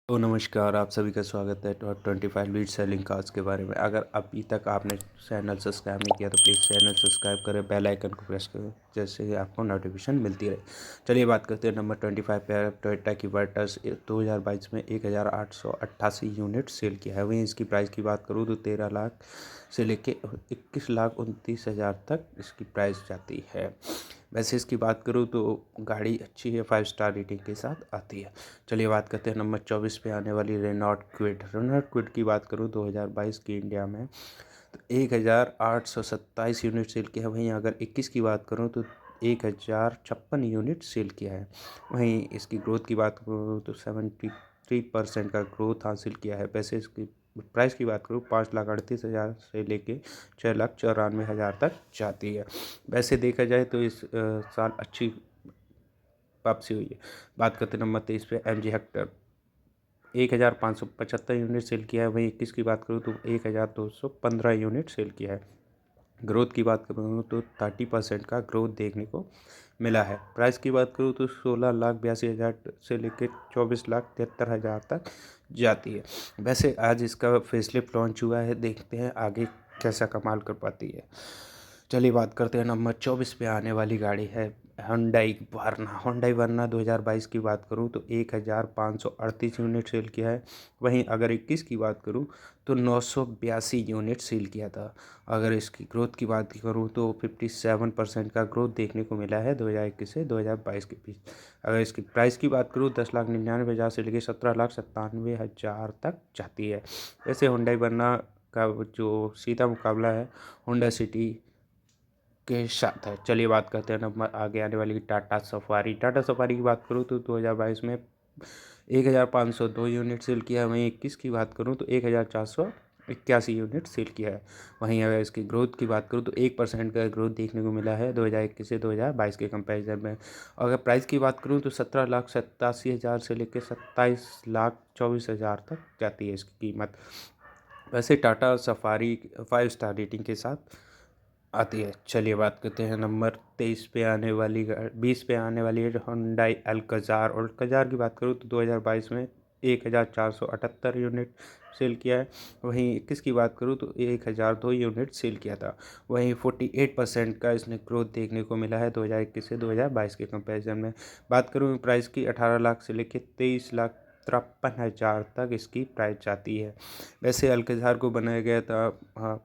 तो नमस्कार, आप सभी का स्वागत है टॉप 25 लीड सेलिंग कार्स के बारे में। अगर अभी तक आपने चैनल सब्सक्राइब नहीं किया तो प्लीज़ चैनल सब्सक्राइब करें, बेल आइकन को प्रेस करें, जैसे ही आपको नोटिफिकेशन मिलती रहे। चलिए बात करते हैं नंबर 25 पे। टोयोटा की वर्टस 2022 में 1888 यूनिट सेल किया है। वहीं इसकी प्राइस की बात करूँ तो 13 लाख से लेके 21,29,000 तक इसकी प्राइस जाती है। वैसे इसकी बात करूँ तो गाड़ी अच्छी है, 5 स्टार रेटिंग के साथ आती है। चलिए बात करते हैं नंबर 24 पे आने वाली रेनॉल्ट क्विड। रेनॉल्ट क्विड की बात करूँ 2022 की इंडिया में तो 1827 यूनिट सेल किया है। वहीं अगर 21 की बात करूँ तो 1056 यूनिट सेल किया है। वहीं इसकी ग्रोथ की बात करूँ तो 73% का ग्रोथ हासिल किया है। वैसे इसकी प्राइस की बात करूँ 5,38,000 से लेके 6,94,000 तक जाती है। वैसे देखा जाए तो इस साल अच्छी वापसी हुई है। बात करते हैं नंबर 23 पे MG हेक्टर 1,575 यूनिट सेल किया है। वहीं 21 की बात करूँ तो 1,215 यूनिट सेल किया है। ग्रोथ की बात करूँ तो 30% का ग्रोथ देखने को मिला है। प्राइस की बात करूँ तो 16,82,000 से लेकर 24,73,000 तक जाती है। वैसे आज इसका फेसलिफ्ट लॉन्च हुआ है, देखते हैं आगे कैसा कमाल कर पाती है। चलिए बात करते हैं नंबर 24 पे आने वाली गाड़ी है हुंडई वर्ना। हुंडई वर्ना 2022 की बात करूं तो 1,538 यूनिट सेल किया है। वहीं अगर 21 की बात करूं तो 982 यूनिट सेल किया था। अगर इसकी ग्रोथ की बात करूं तो 57% का ग्रोथ देखने को मिला है 2021 से 2022 के बीच। अगर इसकी प्राइस की बात करूं 10,99,000 से लेकर 17,97,000 तक जाती है। वैसे हुंडई वर्ना का जो सीधा मुकाबला है होंडा सिटी के साथ है। चलिए बात करते हैं नंबर आगे आने वाली टाटा सफारी। टाटा सफारी की बात करूँ तो 2022 में 1,502 यूनिट सेल किया है। वहीं 21 की बात करूँ तो 1,481 यूनिट सेल किया है। वहीं अगर इसकी ग्रोथ की बात करूँ तो 1% का ग्रोथ देखने को मिला है 2021 से 2022 के कंपैरिजन में। अगर प्राइस की बात करूँ तो 17,87,000 से लेकर 27,24,000 तक जाती है इसकी कीमत। वैसे टाटा सफारी 5 स्टार रेटिंग के साथ आती है। चलिए बात करते हैं नंबर 23 पे आने वाली 20 पे आने वाली है हुंडई अल्कज़ार। और अल्कज़ार की बात करूँ तो 2022 में 1,478 यूनिट सेल किया है। वहीं 21 की बात करूँ तो 1,002 यूनिट सेल किया था। वहीं 48% का इसने ग्रोथ देखने को मिला है 2021 से 2022 के कंपैरिजन में। बात करूँ प्राइस की 18 लाख से लेकर 23,53,000 तक इसकी प्राइस जाती है। वैसे अल्कज़ार को बनाया गया था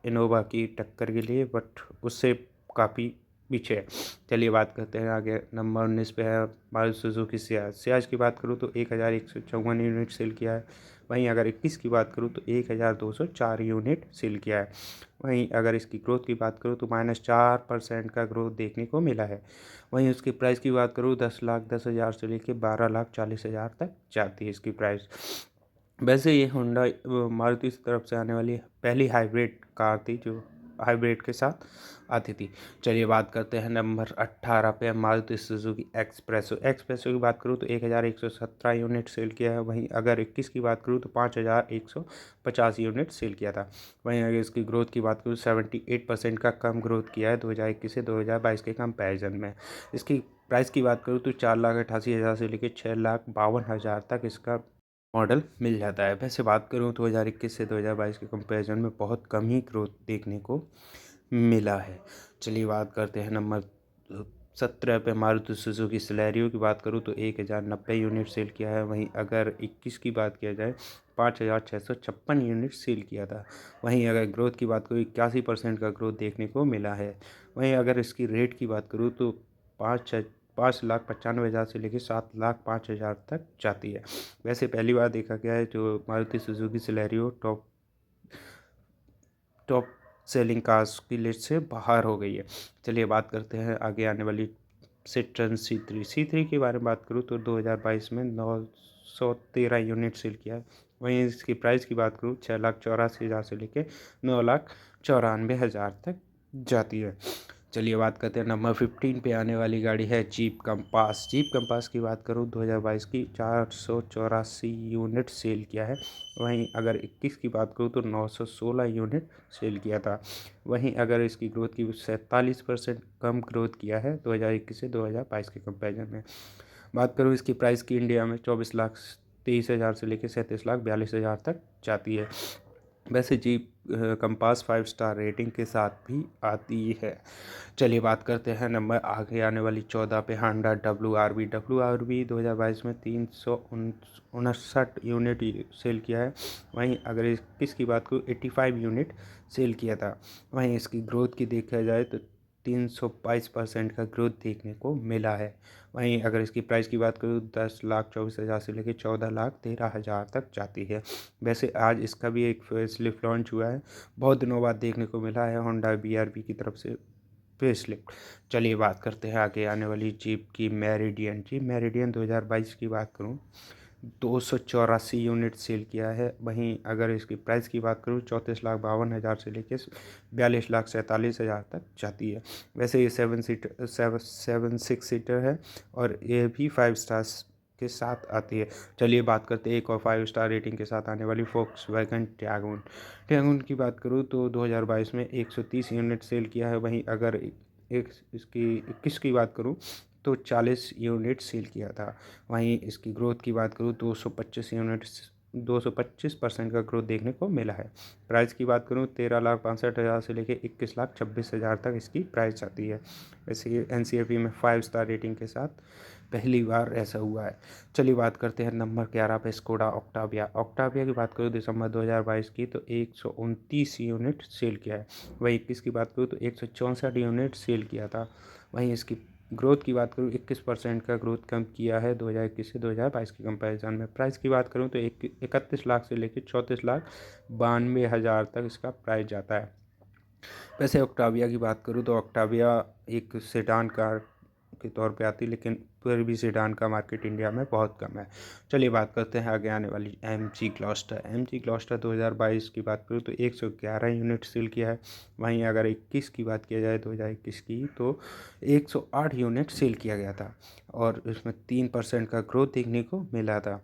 इनोवा की टक्कर के लिए, बट उससे काफ़ी पीछे है। चलिए बात करते हैं आगे नंबर 19 पे है मारुति सुजुकी सियाज। सियाज की बात करूँ तो 1,154 यूनिट सेल किया है। वहीं अगर 21 की बात करूँ तो 1,204 यूनिट सेल किया है। वहीं अगर इसकी ग्रोथ की बात करूँ तो -4% का ग्रोथ देखने को मिला है। वहीं उसकी प्राइस की बात करूँ 10,10,000 से लेकर 12,40,000 तक जाती है इसकी प्राइस। वैसे ये होंडा मारुति की तरफ से आने वाली पहली हाइब्रिड कार थी जो हाइब्रिड के साथ आती थी। चलिए बात करते हैं नंबर 18 पे मारुति सुजुकी एक्सप्रेसो। एक्सप्रेसो की बात करूँ तो 1,117 यूनिट सेल किया है। वहीं अगर 21 की बात करूँ तो 5,150 यूनिट सेल किया था। वहीं अगर इसकी ग्रोथ की बात करूँ 78% का कम ग्रोथ किया है 2021 से 2022 के कंपैरिजन में। इसकी प्राइस की बात करूँ तो 4,88,000 से लेकर 6,52,000 तक इसका मॉडल मिल जाता है। वैसे बात करूँ 2021 से 2022 के कंपैरिजन में बहुत कम ही ग्रोथ देखने को मिला है। चलिए बात करते हैं नंबर 17 पे मारुति सुजुकी सिलेरियो की बात करूँ तो 1,090 यूनिट सेल किया है। वहीं अगर 21 की बात किया जाए 5,656 यूनिट सेल किया था। वहीं अगर ग्रोथ की बात करूँ 81% का ग्रोथ देखने को मिला है। वहीं अगर इसकी रेट की बात करूँ तो 5,95,000 से लेकर 7,05,000 तक जाती है। वैसे पहली बार देखा गया है जो Maruti Suzuki Celerio top top selling cars की लिस्ट से बाहर हो गई है। चलिए बात करते हैं आगे आने वाली सिट्रन C3 के बारे में बात करूँ तो 2022 में 913 यूनिट सेल किया है। वहीं इसकी प्राइस की बात करूँ 6,84,000 से लेकर 9,94,000 तक जाती है। चलिए बात करते हैं नंबर 15 पे आने वाली गाड़ी है जीप कंपास। जीप कंपास की बात करूँ 2022 की 484 यूनिट सेल किया है। वहीं अगर 21 की बात करूँ तो 916 यूनिट सेल किया था। वहीं अगर इसकी ग्रोथ की 47% कम ग्रोथ किया है 2021 से 2022 के कंपैरिजन में। बात करूँ इसकी प्राइस की इंडिया में 24 लाख 23,000 से लेकर 37,42,000 तक जाती है। वैसे जीप कंपास 5 स्टार रेटिंग के साथ भी आती है। चलिए बात करते हैं नंबर आगे आने वाली 14 पे होंडा WRV 2022 में 359 यूनिट सेल किया है। वहीं अगर इसकी बात करूँ 85 यूनिट सेल किया था। वहीं इसकी ग्रोथ की देखा जाए तो 322% का ग्रोथ देखने को मिला है। वहीं अगर इसकी प्राइस की बात करूँ 10,24,000 से लेकर 14,13,000 तक जाती है। वैसे आज इसका भी एक फेसलिफ्ट लॉन्च हुआ है, बहुत दिनों बाद देखने को मिला है होंडा BRV की तरफ से फेसलिफ्ट। चलिए बात करते हैं आगे आने वाली जीप की मैरिडियन 2022 की बात करूं 284 यूनिट सेल किया है। वहीं अगर इसकी प्राइस की बात करूं 34,52,000 से लेकर 42,47,000 तक जाती है। वैसे ये 7 सीटर है और ये भी 5 स्टार्स के साथ आती है। चलिए बात करते हैं एक और 5 स्टार रेटिंग के साथ आने वाली फोक्सवैगन टैगून की बात करूँ तो 2022 में 130 यूनिट सेल किया है। वहीं अगर एक इसकी 21 की बात करूँ तो 40 यूनिट सेल किया था। वहीं इसकी ग्रोथ की बात करूँ 225% का ग्रोथ देखने को मिला है। प्राइस की बात करूँ 13,62,000 से लेकर 21,26,000 तक इसकी प्राइस आती है। वैसे ये NCFE में 5 स्टार रेटिंग के साथ पहली बार ऐसा हुआ है। चलिए बात करते हैं नंबर 11 पे स्कोडा ऑक्टाविया की बात करूँ दिसंबर 2022 की तो 129 यूनिट सेल किया है। वहीं 21 की बात करूँ तो 164 यूनिट सेल किया था। वहीं इसकी ग्रोथ की बात करूँ 21% का ग्रोथ कम किया है 2021 से 2022 के कंपैरिजन में। प्राइस की बात करूँ तो 31 लाख से लेकर 34,92,000 तक इसका प्राइस जाता है। वैसे ऑक्टाविया की बात करूँ तो ऑक्टाविया एक सेडान कार के तौर पे आती है, लेकिन फिर भी सेडान का मार्केट इंडिया में बहुत कम है। चलिए बात करते हैं आगे आने वाली MG ग्लॉस्टर 2022 की बात करूँ तो 111 यूनिट सेल किया है। वहीं अगर 21 की बात किया जाए 2021 की तो 108 यूनिट सेल किया गया था और इसमें 3% का ग्रोथ देखने को मिला था।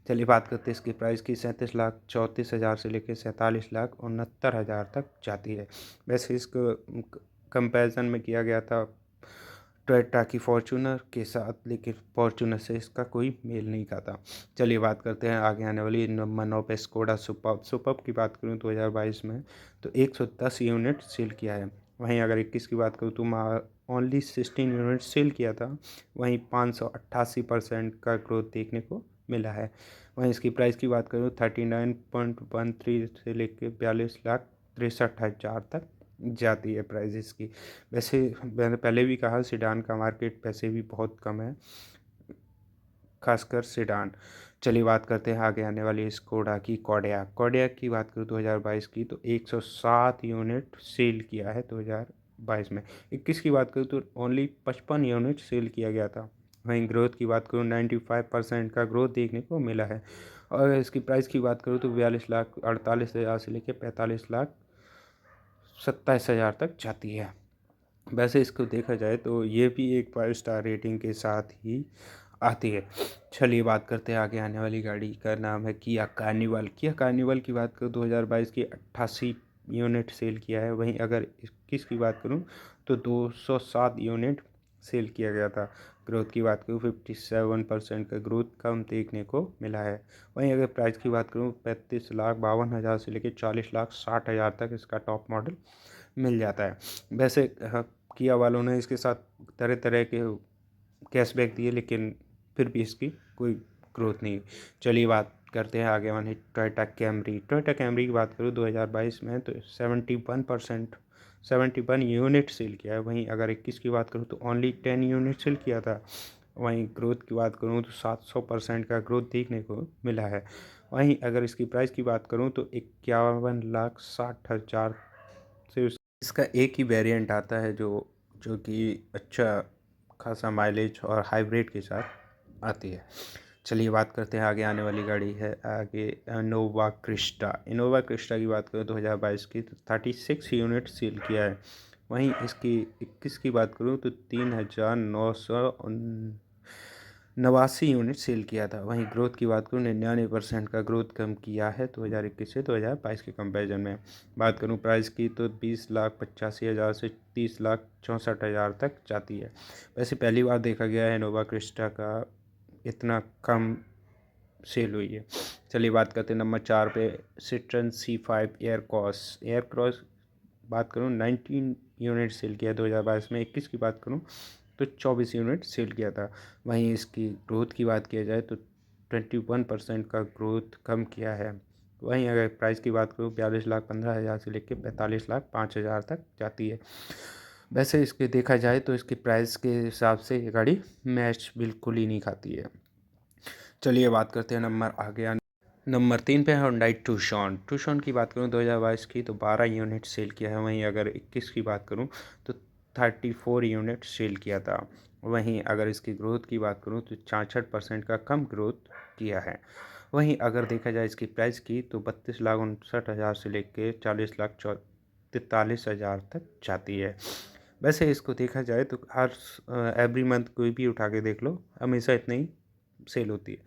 चलिए बात करते हैं इसकी प्राइस की 37,34,000 से लेकर 47,69,000 तक जाती है। वैसे इसको कंपैरिजन में किया गया था टोयोटा की फॉर्च्यूनर के साथ, लेकिन फॉर्च्यूनर से इसका कोई मेल नहीं खाता। चलिए बात करते हैं आगे आने वाली नंबर 9 पे स्कोडा सुपर्ब की बात करूँ 2022 में तो 110 यूनिट सेल किया है। वहीं अगर 21 की बात करूँ तो ओनली 16 यूनिट सेल किया था। वहीं 588% का ग्रोथ देखने को मिला है। वहीं इसकी प्राइस की बात करूँ 39.13 से लेकर 42,63,000 तक जाती है प्राइस इसकी। वैसे मैंने पहले भी कहा सेडान का मार्केट वैसे भी बहुत कम है, खासकर सेडान। चलिए बात करते हैं आगे आने वाली स्कोडा की कॉडियाक की बात करूँ 2022 की तो 107 यूनिट सेल किया है 2022 में। 21 की बात करूँ तो ओनली 55 यूनिट सेल किया गया था। वहीं ग्रोथ की बात करूँ 95% का ग्रोथ देखने को मिला है। और इसकी प्राइस की बात करूँ तो 42,48,000 से लेकर 45,27,000 तक जाती है। वैसे इसको देखा जाए तो ये भी एक 5 स्टार रेटिंग के साथ ही आती है। चलिए बात करते हैं आगे आने वाली गाड़ी का नाम है किया कार्निवल की बात करूँ 2022 की 88 यूनिट सेल किया है। वहीं अगर 21 की बात करूँ तो 207 यूनिट सेल किया गया था। ग्रोथ की बात करूँ 57% का ग्रोथ कम देखने को मिला है। वहीं अगर प्राइस की बात करूँ 35,52,000 से लेकर 40,60,000 तक इसका टॉप मॉडल मिल जाता है। वैसे किया वालों ने इसके साथ तरह तरह के कैशबैक दिए, लेकिन फिर भी इसकी कोई ग्रोथ नहीं। चलिए बात करते हैं आगे वाले टोयोटा कैमरी की बात करूँ 2022 में तो 71 यूनिट सेल किया है। वहीं अगर 21 की बात करूँ तो ओनली 10 यूनिट सेल किया था। वहीं ग्रोथ की बात करूँ तो 700% का ग्रोथ देखने को मिला है। वहीं अगर इसकी प्राइस की बात करूँ तो 51,60,000 से इसका एक ही वेरिएंट आता है जो कि अच्छा खासा माइलेज और हाइब्रिड के साथ आती है। चलिए बात करते हैं आगे आने वाली गाड़ी है आगे इनोवा क्रिस्टा की बात करें 2022 की तो 36 यूनिट सेल किया है। वहीं इसकी 21 की बात करूँ तो 3,989 यूनिट सेल किया था। वहीं ग्रोथ की बात करूँ 99% का ग्रोथ कम किया है 2021 से 2022 के कंपैरिजन में। बात करूँ प्राइस की तो 20,85,000 से 30,64,000 तक जाती है। वैसे पहली बार देखा गया है इनोवा क्रिस्टा का इतना कम सेल हुई है। चलिए बात करते हैं नंबर 4 पे, सिट्रन C5 एयर क्रॉस बात करूँ 19 यूनिट सेल किया 2022 में। 21 की बात करूँ तो 24 यूनिट सेल किया था। वहीं इसकी ग्रोथ की बात किया जाए तो 21% का ग्रोथ कम किया है। वहीं अगर प्राइस की बात करूँ 42,15,000 से लेकर 45,05,000 तक जाती है। वैसे इसके देखा जाए तो इसकी प्राइस के हिसाब से ये गाड़ी मैच बिल्कुल ही नहीं खाती है। चलिए बात करते हैं नंबर 3 पे है हुंडई टूसॉन की बात करूँ 2022 की तो 12 यूनिट सेल किया है। वहीं अगर 21 की बात करूँ तो 34 यूनिट सेल किया था। वहीं अगर इसकी ग्रोथ की बात करूँ तो 66% का कम ग्रोथ किया है। वहीं अगर देखा जाए इसकी प्राइस की तो 32,59,000 से लेके 40,43,000 तक जाती है। वैसे इसको देखा जाए तो हर एवरी मंथ कोई भी उठा के देख लो, हमेशा इतनी ही सेल होती है।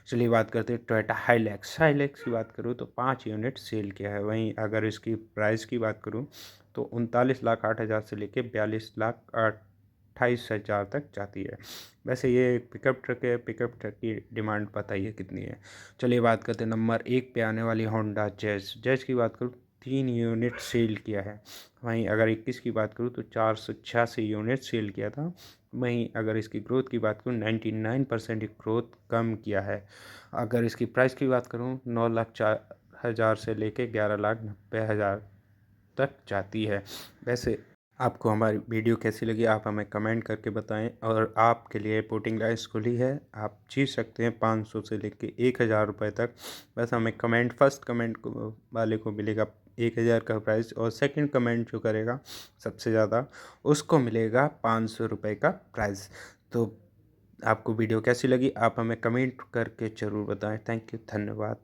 चलिए बात करते हैं टोयोटा हाईलैक्स की बात करूँ तो 5 यूनिट सेल किया है। वहीं अगर इसकी प्राइस की बात करूँ तो 39,08,000 से लेके 42,28,000 तक जाती है। वैसे ये एक पिकअप ट्रक है। पिकअप ट्रक की डिमांड बताइए कितनी है। चलिए बात करते हैं नंबर 1 पे आने वाली होंडा जैज़ की बात करूँ 3 यूनिट सेल किया है। वहीं अगर 21 की बात करूँ तो 486 यूनिट सेल किया था। वहीं अगर इसकी ग्रोथ की बात करूँ 99% ग्रोथ कम किया है। अगर इसकी प्राइस की बात करूँ 9,04,000 से लेके 11,90,000 तक जाती है। वैसे आपको हमारी वीडियो कैसी लगी आप हमें कमेंट करके बताएं और आपके लिए वोटिंग राइट्स खुली है। आप जीत सकते हैं 500 से लेके 1,000 रुपये तक। बस हमें फर्स्ट कमेंट वाले को मिलेगा 1,000 का प्राइज़ और सेकंड कमेंट जो करेगा सबसे ज़्यादा उसको मिलेगा 500 रुपये का प्राइज़। तो आपको वीडियो कैसी लगी आप हमें कमेंट करके ज़रूर बताएं। थैंक यू, धन्यवाद।